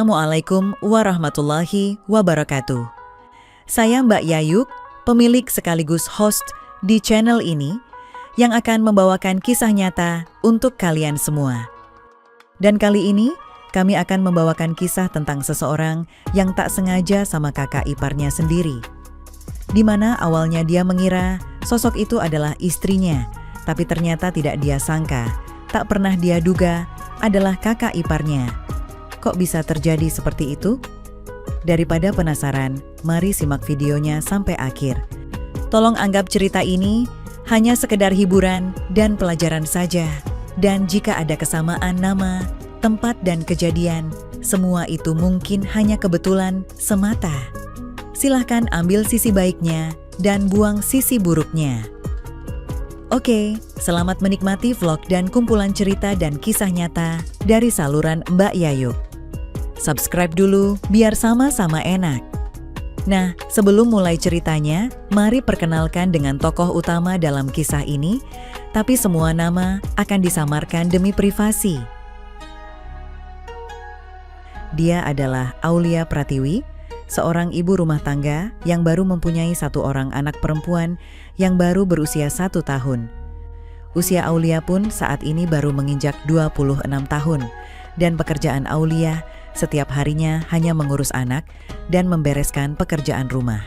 Assalamualaikum warahmatullahi wabarakatuh. Saya Mbak Yayuk, pemilik sekaligus host di channel ini yang akan membawakan kisah nyata untuk kalian semua. Dan kali ini kami akan membawakan kisah tentang seseorang yang tak sengaja sama kakak iparnya sendiri. Di mana awalnya dia mengira sosok itu adalah istrinya, tapi ternyata tidak dia sangka, tak pernah dia duga adalah kakak iparnya. Kok bisa terjadi seperti itu? Daripada penasaran, mari simak videonya sampai akhir. Tolong anggap cerita ini hanya sekedar hiburan dan pelajaran saja. Dan jika ada kesamaan nama, tempat dan kejadian, semua itu mungkin hanya kebetulan semata. Silahkan ambil sisi baiknya dan buang sisi buruknya. Oke, selamat menikmati vlog dan kumpulan cerita dan kisah nyata dari saluran Mbak Yayuk. Subscribe dulu biar sama-sama enak. Nah, sebelum mulai ceritanya, mari perkenalkan dengan tokoh utama dalam kisah ini, tapi semua nama akan disamarkan demi privasi. Dia adalah Aulia Pratiwi, seorang ibu rumah tangga yang baru mempunyai satu orang anak perempuan yang baru berusia 1 tahun. Usia Aulia pun saat ini baru menginjak 26 tahun, dan pekerjaan Aulia setiap harinya hanya mengurus anak dan membereskan pekerjaan rumah.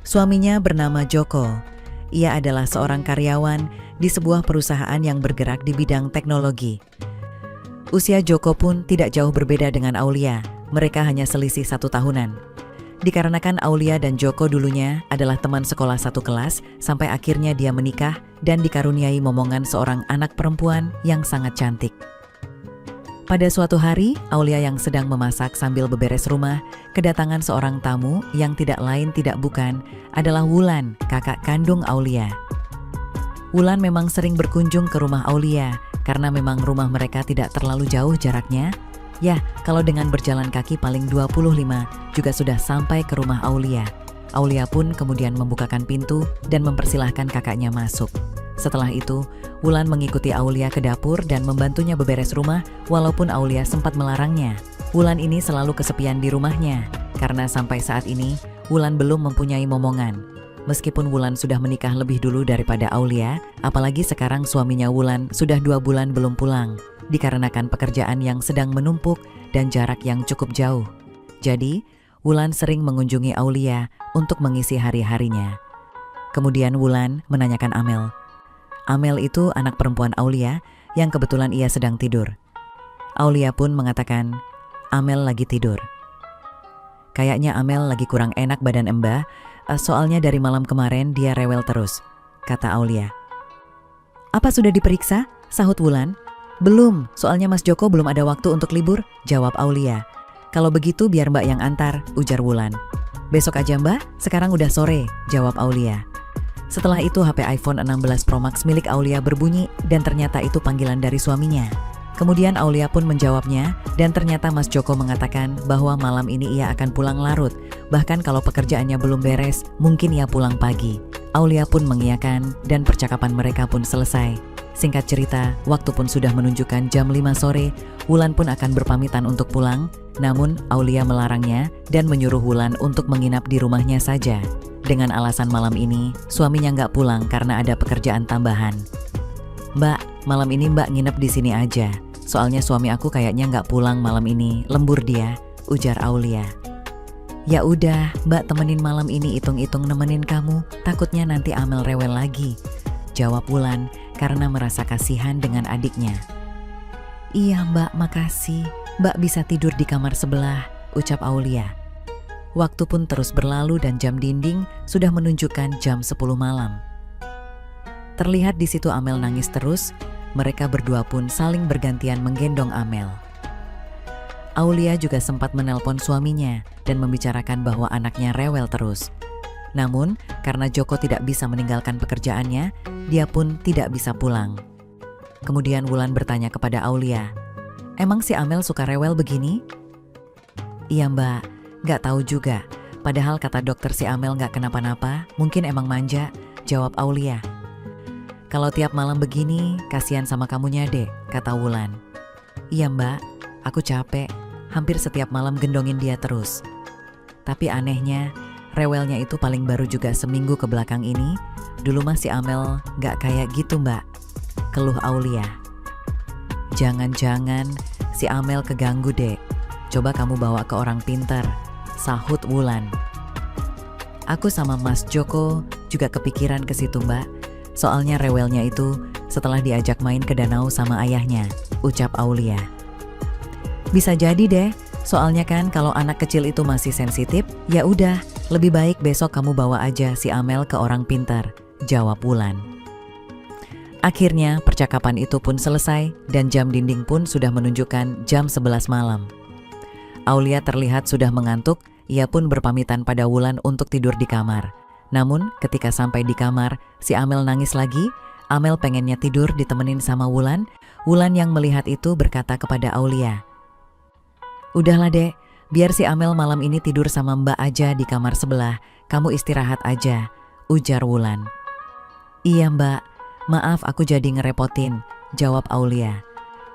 Suaminya bernama Joko. Ia adalah seorang karyawan di sebuah perusahaan yang bergerak di bidang teknologi. Usia Joko pun tidak jauh berbeda dengan Aulia. Mereka hanya selisih 1 tahunan. Dikarenakan Aulia dan Joko dulunya adalah teman sekolah satu kelas, sampai akhirnya dia menikah dan dikaruniai momongan seorang anak perempuan yang sangat cantik. Pada suatu hari, Aulia yang sedang memasak sambil beberes rumah, kedatangan seorang tamu yang tidak lain tidak bukan adalah Wulan, kakak kandung Aulia. Wulan memang sering berkunjung ke rumah Aulia, karena memang rumah mereka tidak terlalu jauh jaraknya. Ya, kalau dengan berjalan kaki paling 25 juga sudah sampai ke rumah Aulia. Aulia pun kemudian membukakan pintu dan mempersilahkan kakaknya masuk. Setelah itu, Wulan mengikuti Aulia ke dapur dan membantunya beberes rumah walaupun Aulia sempat melarangnya. Wulan ini selalu kesepian di rumahnya, karena sampai saat ini Wulan belum mempunyai momongan. Meskipun Wulan sudah menikah lebih dulu daripada Aulia, apalagi sekarang suaminya Wulan sudah 2 bulan belum pulang, dikarenakan pekerjaan yang sedang menumpuk dan jarak yang cukup jauh. Jadi, Wulan sering mengunjungi Aulia untuk mengisi hari-harinya. Kemudian Wulan menanyakan Amel. Amel itu anak perempuan Aulia yang kebetulan ia sedang tidur. Aulia pun mengatakan, Amel lagi tidur. Kayaknya Amel lagi kurang enak badan Mbah, soalnya dari malam kemarin dia rewel terus, kata Aulia. Apa sudah diperiksa? Sahut Wulan. Belum, soalnya Mas Joko belum ada waktu untuk libur, jawab Aulia. Kalau begitu biar Mbak yang antar, ujar Wulan. Besok aja Mbak, sekarang udah sore, jawab Aulia. Setelah itu HP iPhone 16 Pro Max milik Aulia berbunyi dan ternyata itu panggilan dari suaminya. Kemudian Aulia pun menjawabnya dan ternyata Mas Joko mengatakan bahwa malam ini ia akan pulang larut. Bahkan kalau pekerjaannya belum beres, mungkin ia pulang pagi. Aulia pun mengiyakan dan percakapan mereka pun selesai. Singkat cerita, waktu pun sudah menunjukkan jam 5 sore, Wulan pun akan berpamitan untuk pulang. Namun Aulia melarangnya dan menyuruh Wulan untuk menginap di rumahnya saja. Dengan alasan malam ini, suaminya nggak pulang karena ada pekerjaan tambahan. Mbak, malam ini Mbak nginep di sini aja. Soalnya suami aku kayaknya nggak pulang malam ini, lembur dia, ujar Aulia. Ya udah, Mbak temenin malam ini, hitung-hitung nemenin kamu, takutnya nanti Amel rewel lagi, jawab Wulan karena merasa kasihan dengan adiknya. Iya Mbak, makasih. Mbak bisa tidur di kamar sebelah, ucap Aulia. Waktu pun terus berlalu dan jam dinding sudah menunjukkan jam 10 malam. Terlihat di situ Amel nangis terus, mereka berdua pun saling bergantian menggendong Amel. Aulia juga sempat menelpon suaminya dan membicarakan bahwa anaknya rewel terus. Namun, karena Joko tidak bisa meninggalkan pekerjaannya, dia pun tidak bisa pulang. Kemudian Wulan bertanya kepada Aulia, emang si Amel suka rewel begini? Iya Mbak, gak tahu juga. Padahal kata dokter si Amel gak kenapa-napa, mungkin emang manja, jawab Aulia. Kalau tiap malam begini, kasihan sama kamunya dek, kata Wulan. Iya Mbak, aku capek. hampir setiap malam gendongin dia terus. Tapi anehnya, rewelnya itu paling baru juga seminggu ke belakang ini. Dulu mah si Amel gak kayak gitu mbak, keluh Aulia. Jangan-jangan si Amel keganggu dek. Coba kamu bawa ke orang pintar, sahut Wulan. Aku sama Mas Joko juga kepikiran ke situ mbak. Soalnya rewelnya itu setelah diajak main ke danau sama ayahnya, ucap Aulia. Bisa jadi deh, soalnya kan kalau anak kecil itu masih sensitif, ya udah, lebih baik besok kamu bawa aja si Amel ke orang pintar, jawab Wulan. Akhirnya percakapan itu pun selesai dan jam dinding pun sudah menunjukkan jam 11 malam. Aulia terlihat sudah mengantuk, ia pun berpamitan pada Wulan untuk tidur di kamar. Namun ketika sampai di kamar, si Amel nangis lagi. Amel pengennya tidur ditemenin sama Wulan. Wulan yang melihat itu berkata kepada Aulia, "Udahlah dek, biar si Amel malam ini tidur sama Mbak aja di kamar sebelah, kamu istirahat aja," ujar Wulan. "Iya Mbak, maaf aku jadi ngerepotin," jawab Aulia.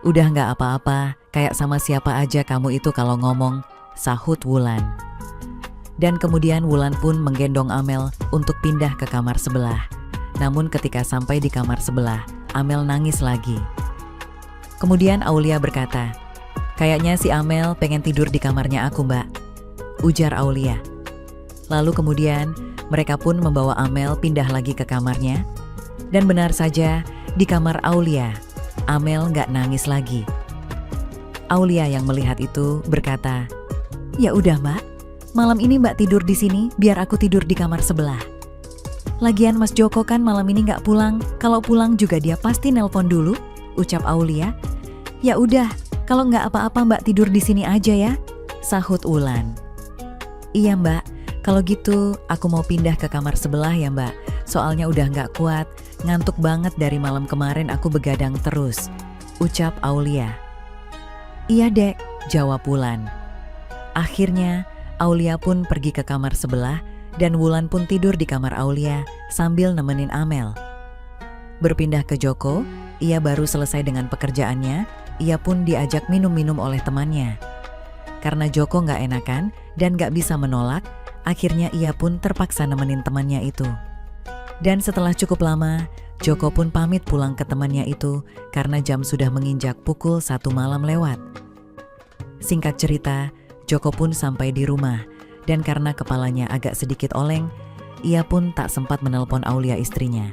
"Udah gak apa-apa, kayak sama siapa aja kamu itu kalau ngomong," sahut Wulan. Dan kemudian Wulan pun menggendong Amel untuk pindah ke kamar sebelah. Namun ketika sampai di kamar sebelah, Amel nangis lagi. Kemudian Aulia berkata, "Kayaknya si Amel pengen tidur di kamarnya aku mbak," ujar Aulia. Lalu kemudian mereka pun membawa Amel pindah lagi ke kamarnya. Dan benar saja, di kamar Aulia, Amel gak nangis lagi. Aulia yang melihat itu berkata, "Ya udah mbak, malam ini mbak tidur di sini, biar aku tidur di kamar sebelah. Lagian Mas Joko kan malam ini gak pulang, kalau pulang juga dia pasti nelpon dulu," ucap Aulia. "Ya udah, kalau nggak apa-apa mbak tidur di sini aja ya," sahut Wulan. "Iya mbak, kalau gitu aku mau pindah ke kamar sebelah ya mbak, soalnya udah nggak kuat, ngantuk banget dari malam kemarin aku begadang terus," ucap Aulia. "Iya dek," jawab Wulan. Akhirnya Aulia pun pergi ke kamar sebelah dan Wulan pun tidur di kamar Aulia sambil nemenin Amel. Berpindah ke Joko, ia baru selesai dengan pekerjaannya, ia pun diajak minum-minum oleh temannya. Karena Joko gak enakan dan gak bisa menolak, akhirnya ia pun terpaksa nemenin temannya itu. Dan setelah cukup lama, Joko pun pamit pulang ke temannya itu karena jam sudah menginjak pukul 1 malam lewat. Singkat cerita, Joko pun sampai di rumah dan karena kepalanya agak sedikit oleng, ia pun tak sempat menelpon Aulia istrinya.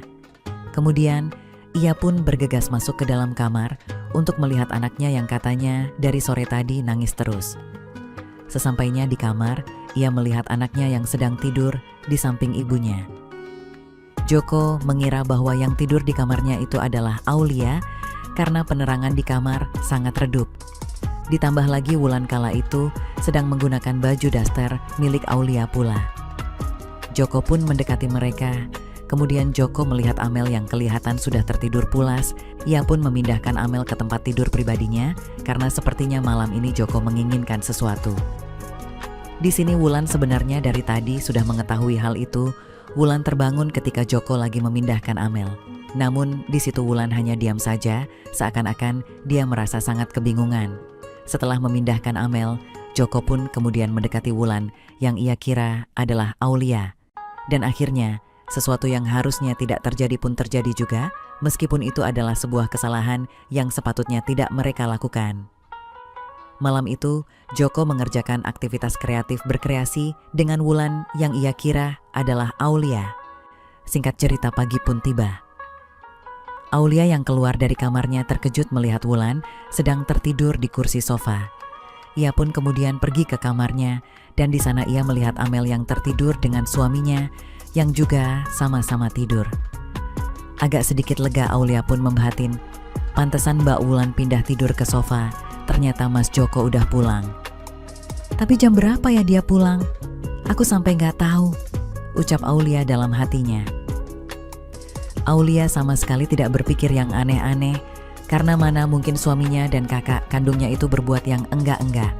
Kemudian, ia pun bergegas masuk ke dalam kamar untuk melihat anaknya yang katanya dari sore tadi nangis terus. Sesampainya di kamar, ia melihat anaknya yang sedang tidur di samping ibunya. Joko mengira bahwa yang tidur di kamarnya itu adalah Aulia karena penerangan di kamar sangat redup. Ditambah lagi Wulan kala itu sedang menggunakan baju daster milik Aulia pula. Joko pun mendekati mereka. Kemudian Joko melihat Amel yang kelihatan sudah tertidur pulas. Ia pun memindahkan Amel ke tempat tidur pribadinya karena sepertinya malam ini Joko menginginkan sesuatu. Di sini Wulan sebenarnya dari tadi sudah mengetahui hal itu. Wulan terbangun ketika Joko lagi memindahkan Amel. Namun di situ Wulan hanya diam saja, seakan-akan dia merasa sangat kebingungan. Setelah memindahkan Amel, Joko pun kemudian mendekati Wulan yang ia kira adalah Aulia. Dan akhirnya, sesuatu yang harusnya tidak terjadi pun terjadi juga, meskipun itu adalah sebuah kesalahan yang sepatutnya tidak mereka lakukan. Malam itu, Joko mengerjakan aktivitas kreatif berkreasi dengan Wulan yang ia kira adalah Aulia. Singkat cerita pagi pun tiba. Aulia yang keluar dari kamarnya terkejut melihat Wulan sedang tertidur di kursi sofa. Ia pun kemudian pergi ke kamarnya dan di sana ia melihat Amel yang tertidur dengan suaminya yang juga sama-sama tidur. Agak sedikit lega Aulia pun membatin, pantesan Mbak Wulan pindah tidur ke sofa, ternyata Mas Joko udah pulang. Tapi jam berapa ya dia pulang? Aku sampai nggak tahu, ucap Aulia dalam hatinya. Aulia sama sekali tidak berpikir yang aneh-aneh, karena mana mungkin suaminya dan kakak kandungnya itu berbuat yang enggak-enggak.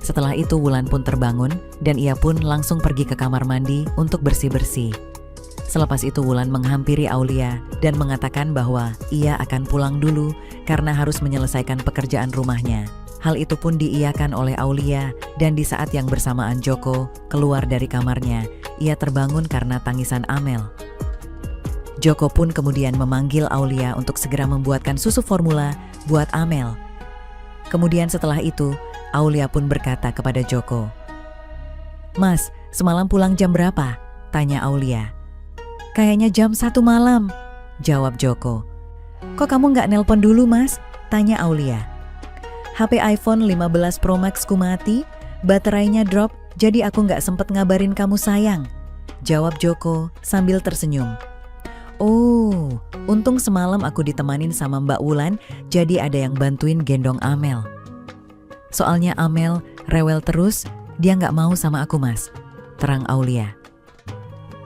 Setelah itu Wulan pun terbangun dan ia pun langsung pergi ke kamar mandi untuk bersih-bersih. Selepas itu Wulan menghampiri Aulia dan mengatakan bahwa ia akan pulang dulu karena harus menyelesaikan pekerjaan rumahnya. Hal itu pun diiyakan oleh Aulia, dan di saat yang bersamaan Joko keluar dari kamarnya, ia terbangun karena tangisan Amel. Joko pun kemudian memanggil Aulia untuk segera membuatkan susu formula buat Amel. Kemudian setelah itu, Aulia pun berkata kepada Joko, "Mas, semalam pulang jam berapa?" tanya Aulia. "Kayaknya jam 1 malam," jawab Joko. "Kok kamu nggak nelpon dulu, Mas?" tanya Aulia. "HP iPhone 15 Pro Max ku mati, baterainya drop, jadi aku nggak sempet ngabarin kamu sayang," jawab Joko sambil tersenyum. "Oh, untung semalam aku ditemanin sama Mbak Wulan, jadi ada yang bantuin gendong Amel. Soalnya Amel rewel terus, dia nggak mau sama aku, Mas," terang Aulia.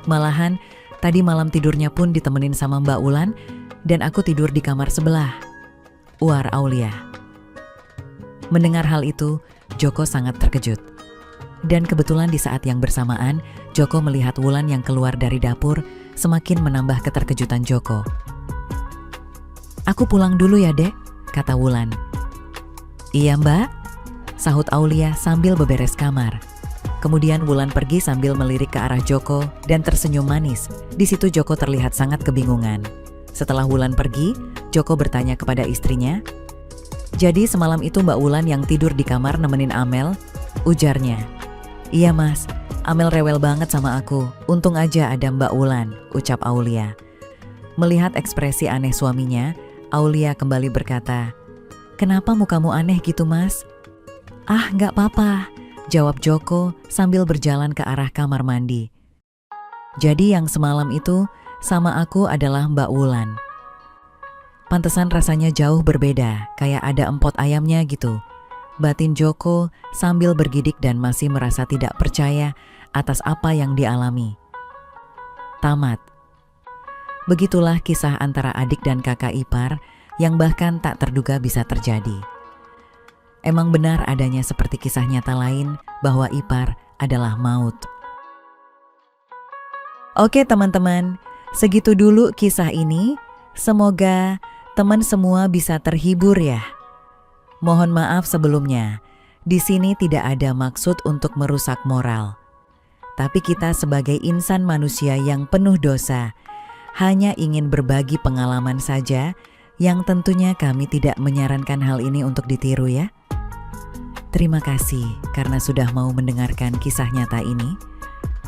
"Malahan, tadi malam tidurnya pun ditemenin sama Mbak Wulan, dan aku tidur di kamar sebelah," uar Aulia. Mendengar hal itu, Joko sangat terkejut. Dan kebetulan di saat yang bersamaan, Joko melihat Wulan yang keluar dari dapur, semakin menambah keterkejutan Joko. "Aku pulang dulu ya, Dek," kata Wulan. "Iya, Mbak," sahut Aulia sambil beberes kamar. Kemudian Wulan pergi sambil melirik ke arah Joko dan tersenyum manis. Di situ Joko terlihat sangat kebingungan. Setelah Wulan pergi, Joko bertanya kepada istrinya, "Jadi semalam itu Mbak Wulan yang tidur di kamar nemenin Amel?" ujarnya. "Iya, Mas. Amel rewel banget sama aku. Untung aja ada Mbak Wulan," ucap Aulia. Melihat ekspresi aneh suaminya, Aulia kembali berkata, "Kenapa mukamu aneh gitu, Mas?" "Ah, nggak apa-apa," jawab Joko sambil berjalan ke arah kamar mandi. "Jadi yang semalam itu sama aku adalah Mbak Wulan. Pantesan rasanya jauh berbeda, kayak ada empot ayamnya gitu," batin Joko sambil bergidik dan masih merasa tidak percaya atas apa yang dialami. Tamat. Begitulah kisah antara adik dan kakak ipar yang bahkan tak terduga bisa terjadi. Emang benar adanya seperti kisah nyata lain bahwa ipar adalah maut. Oke teman-teman, segitu dulu kisah ini. Semoga teman semua bisa terhibur ya. Mohon maaf sebelumnya, di sini tidak ada maksud untuk merusak moral. Tapi kita sebagai insan manusia yang penuh dosa, hanya ingin berbagi pengalaman saja yang tentunya kami tidak menyarankan hal ini untuk ditiru ya. Terima kasih karena sudah mau mendengarkan kisah nyata ini.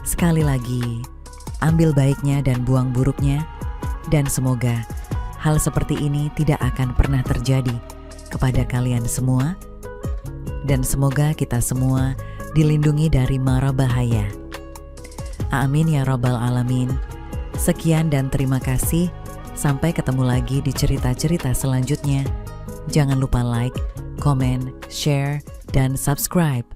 Sekali lagi, ambil baiknya dan buang buruknya, dan semoga hal seperti ini tidak akan pernah terjadi kepada kalian semua. Dan semoga kita semua dilindungi dari mara bahaya. Amin ya Rabbal Alamin. Sekian dan terima kasih. Sampai ketemu lagi di cerita-cerita selanjutnya. Jangan lupa like, comment, share, dan subscribe.